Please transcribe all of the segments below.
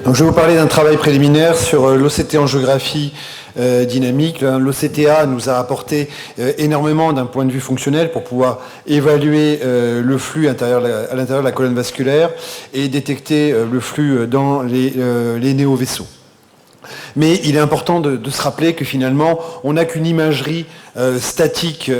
Donc, je vais vous parler d'un travail préliminaire sur l'OCT-angiographie dynamique. L'OCTA nous a apporté énormément d'un point de vue fonctionnel pour pouvoir évaluer le flux à l'intérieur de la colonne vasculaire et détecter le flux dans les néovaisseaux. Mais il est important de se rappeler que finalement, on n'a qu'une imagerie statique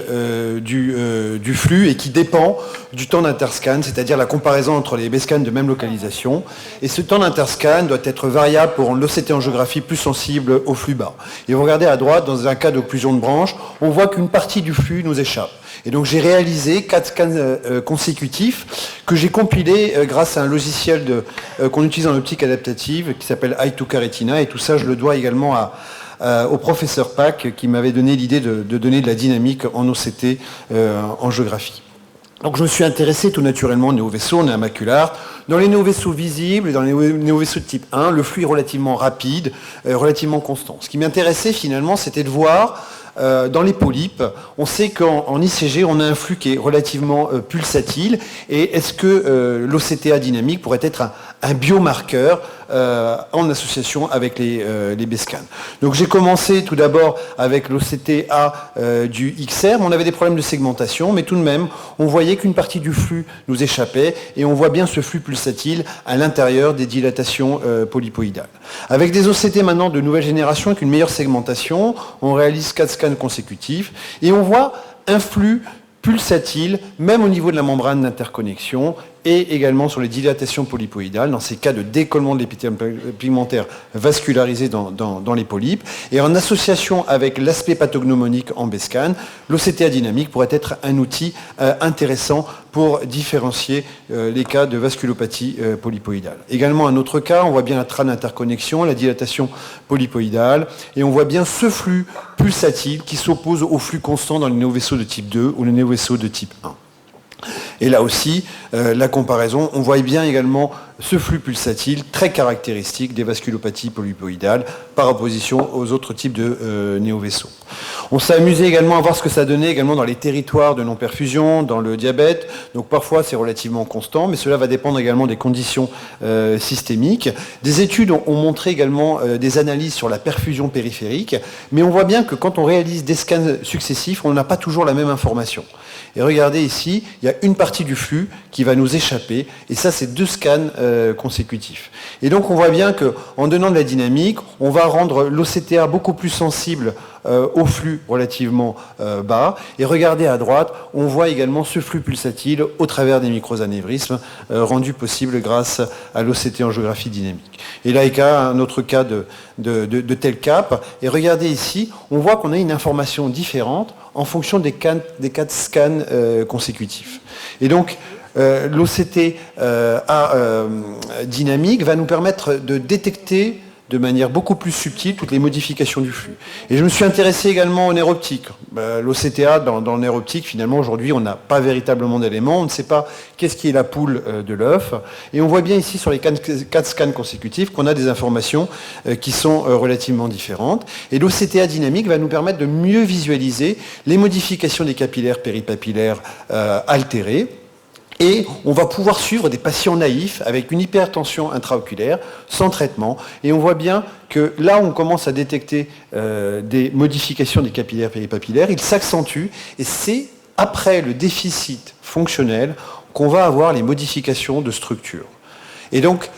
du flux et qui dépend du temps d'interscan, c'est-à-dire la comparaison entre les B-scans de même localisation. Et ce temps d'interscan doit être variable pour rendre l'OCT-angiographie plus sensible au flux bas. Et vous regardez à droite, dans un cas d'occlusion de branche, on voit qu'une partie du flux nous échappe. Et donc j'ai réalisé 4 scans consécutifs que j'ai compilés grâce à un logiciel qu'on utilise en optique adaptative qui s'appelle i2K Retina. Et tout ça, je le dois également au professeur Pack qui m'avait donné l'idée de donner de la dynamique en OCT angiographie. Donc je me suis intéressé tout naturellement aux néovaisseaux, on est un macular. Dans les néovaisseaux visibles et dans les néovaisseaux de type 1, le flux est relativement rapide, relativement constant. Ce qui m'intéressait finalement, c'était de voir dans les polypes, on sait qu'en ICG, on a un flux qui est relativement pulsatile. Et est-ce que l'OCTA dynamique pourrait être un biomarqueur en association avec les B-scans. Donc j'ai commencé tout d'abord avec l'OCTA du XR. On avait des problèmes de segmentation, mais tout de même, on voyait qu'une partie du flux nous échappait et on voit bien ce flux pulsatile à l'intérieur des dilatations polypoïdales. Avec des OCT maintenant de nouvelle génération avec une meilleure segmentation, on réalise 4 scans consécutifs et on voit un flux pulsatile, même au niveau de la membrane d'interconnexion et également sur les dilatations polypoïdales, dans ces cas de décollement de l'épithèle pigmentaire vascularisé dans les polypes. Et en association avec l'aspect pathognomonique en B-scan, l'OCTA dynamique pourrait être un outil intéressant pour différencier les cas de vasculopathie polypoïdale. Également un autre cas, on voit bien la trame d'interconnexion, la dilatation polypoïdale, et on voit bien ce flux pulsatile qui s'oppose au flux constant dans les néovaisseaux de type 2 ou les néovaisseaux de type 1. Et là aussi, la comparaison, on voit bien également ce flux pulsatile très caractéristique des vasculopathies polypoïdales par opposition aux autres types de néovaisseaux. On s'est amusé également à voir ce que ça donnait également dans les territoires de non-perfusion, dans le diabète. Donc parfois c'est relativement constant, mais cela va dépendre également des conditions systémiques. Des études ont montré également des analyses sur la perfusion périphérique, mais on voit bien que quand on réalise des scans successifs, on n'a pas toujours la même information. Et regardez ici, il y a une partie du flux qui va nous échapper, et ça c'est 2 scans consécutifs. Et donc on voit bien qu'en donnant de la dynamique, on va rendre l'OCTA beaucoup plus sensible au flux relativement bas. Et regardez à droite, on voit également ce flux pulsatile au travers des microanévrismes rendu possible grâce à l'OCT angiographie dynamique. Et là, un autre cas de tel cap. Et regardez ici, on voit qu'on a une information différente en fonction des 4 scans consécutifs. Et donc, l'OCT dynamique va nous permettre de détecter de manière beaucoup plus subtile toutes les modifications du flux. Et je me suis intéressé également au nerf optique. L'OCTA, dans le nerf optique, finalement, aujourd'hui, on n'a pas véritablement d'éléments, on ne sait pas qu'est-ce qui est la poule de l'œuf. Et on voit bien ici, sur les 4 scans consécutifs, qu'on a des informations qui sont relativement différentes. Et l'OCTA dynamique va nous permettre de mieux visualiser les modifications des capillaires péripapillaires altérés. Et on va pouvoir suivre des patients naïfs avec une hypertension intraoculaire sans traitement. Et on voit bien que là, on commence à détecter des modifications des capillaires péripapillaires. Ils s'accentuent et c'est après le déficit fonctionnel qu'on va avoir les modifications de structure. Et donc,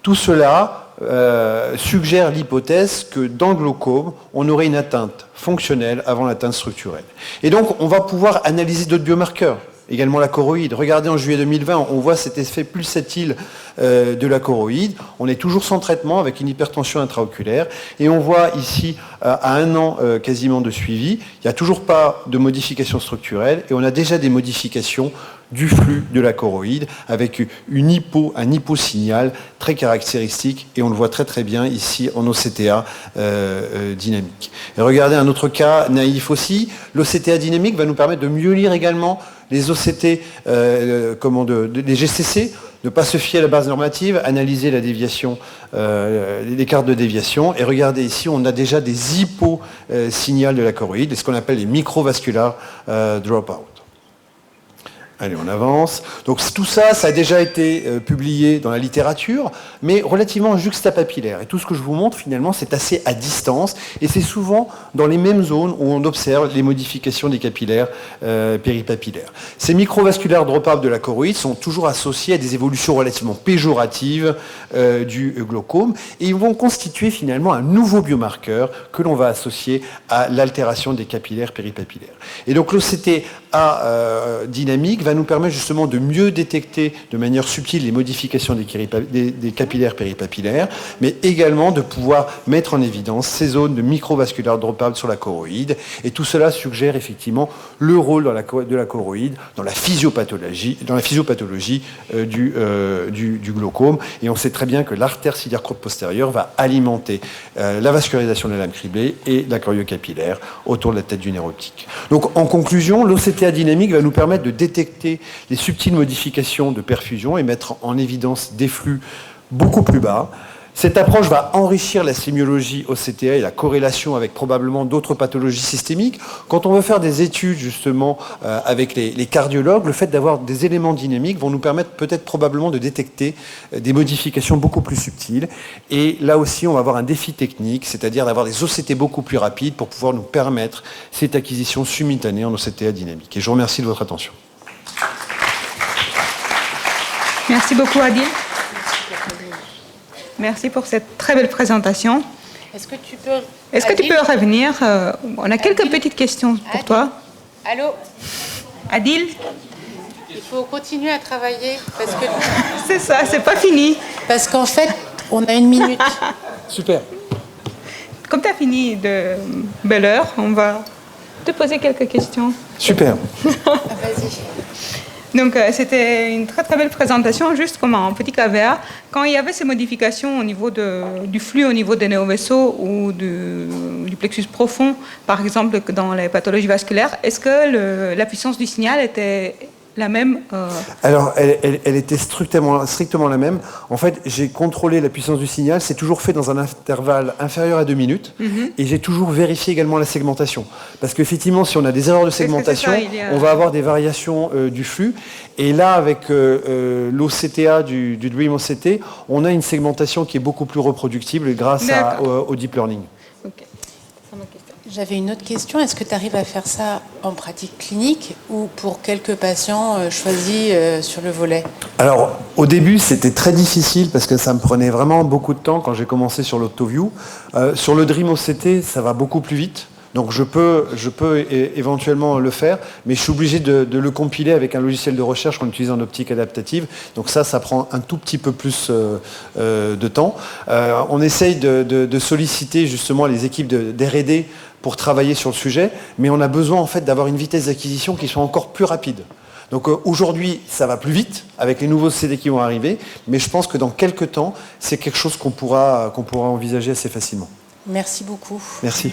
tout cela suggère l'hypothèse que dans le glaucome, on aurait une atteinte fonctionnelle avant l'atteinte structurelle. Et donc, on va pouvoir analyser d'autres biomarqueurs. Également la choroïde. Regardez en juillet 2020, on voit cet effet pulsatile de la choroïde. On est toujours sans traitement avec une hypertension intraoculaire. Et on voit ici, à 1 an quasiment de suivi, il n'y a toujours pas de modification structurelle et on a déjà des modifications du flux de la choroïde avec un hyposignal très caractéristique et on le voit très très bien ici en OCTA dynamique. Et regardez un autre cas naïf aussi, l'OCTA dynamique va nous permettre de mieux lire également les OCT, les GCC, ne pas se fier à la base normative, analyser la déviation, l'écart de déviation. Et regardez ici, on a déjà des hyposignals de la choroïde, ce qu'on appelle les microvasculaires dropout. Allez, on avance. Donc tout ça, ça a déjà été publié dans la littérature, mais relativement juxtapapillaire. Et tout ce que je vous montre, finalement, c'est assez à distance, et c'est souvent dans les mêmes zones où on observe les modifications des capillaires péripapillaires. Ces microvasculaires dropables de la choroïde sont toujours associés à des évolutions relativement péjoratives du glaucome, et ils vont constituer finalement un nouveau biomarqueur que l'on va associer à l'altération des capillaires péripapillaires. Et donc l'OCTA dynamique va nous permettre justement de mieux détecter de manière subtile les modifications des capillaires péripapillaires, mais également de pouvoir mettre en évidence ces zones de microvasculaires dropables sur la choroïde. Et tout cela suggère effectivement le rôle de la choroïde dans la physiopathologie du glaucome. Et on sait très bien que l'artère ciliaire courbe postérieure va alimenter la vascularisation de la lame criblée et la choriocapillaire autour de la tête du nerf optique. Donc en conclusion, l'OCTA dynamique va nous permettre de détecter les subtiles modifications de perfusion et mettre en évidence des flux beaucoup plus bas. Cette approche va enrichir la sémiologie OCTA et la corrélation avec probablement d'autres pathologies systémiques. Quand on veut faire des études justement avec les cardiologues, le fait d'avoir des éléments dynamiques vont nous permettre peut-être probablement de détecter des modifications beaucoup plus subtiles. Et là aussi, on va avoir un défi technique, c'est-à-dire d'avoir des OCT beaucoup plus rapides pour pouvoir nous permettre cette acquisition simultanée en OCTA dynamique. Et je vous remercie de votre attention. Merci beaucoup, Adil. Merci pour cette très belle présentation. Est-ce que tu peux revenir on a quelques petites questions pour toi. Allô? Adil? Il faut continuer à travailler parce que... C'est ça, c'est pas fini. Parce qu'en fait, on a 1 minute. Super. Comme tu as fini de belle heure, on va te poser quelques questions. Super. Vas-y. Donc, c'était une très très belle présentation, juste comme un petit caveat. Quand il y avait ces modifications au niveau du flux, au niveau des néovaisseaux ou du plexus profond, par exemple dans les pathologies vasculaires, est-ce que la puissance du signal était la même Alors, elle était strictement la même. En fait, j'ai contrôlé la puissance du signal. C'est toujours fait dans un intervalle inférieur à 2 minutes. Et j'ai toujours vérifié également la segmentation. Parce qu'effectivement, si on a des erreurs de segmentation, on va avoir des variations du flux. Et là, avec l'OCTA du Dream OCT, on a une segmentation qui est beaucoup plus reproductible grâce au deep learning. Okay. J'avais une autre question. Est-ce que tu arrives à faire ça en pratique clinique ou pour quelques patients choisis sur le volet? Alors, au début, c'était très difficile parce que ça me prenait vraiment beaucoup de temps quand j'ai commencé sur l'OptoView. Sur le Dream OCT, ça va beaucoup plus vite. Donc je peux éventuellement le faire, mais je suis obligé de le compiler avec un logiciel de recherche qu'on utilise en optique adaptative. Donc ça prend un tout petit peu plus de temps. On essaye de solliciter justement les équipes d'R&D pour travailler sur le sujet, mais on a besoin en fait d'avoir une vitesse d'acquisition qui soit encore plus rapide. Donc aujourd'hui, ça va plus vite avec les nouveaux CD qui vont arriver, mais je pense que dans quelques temps, c'est quelque chose qu'on pourra envisager assez facilement. Merci beaucoup. Merci.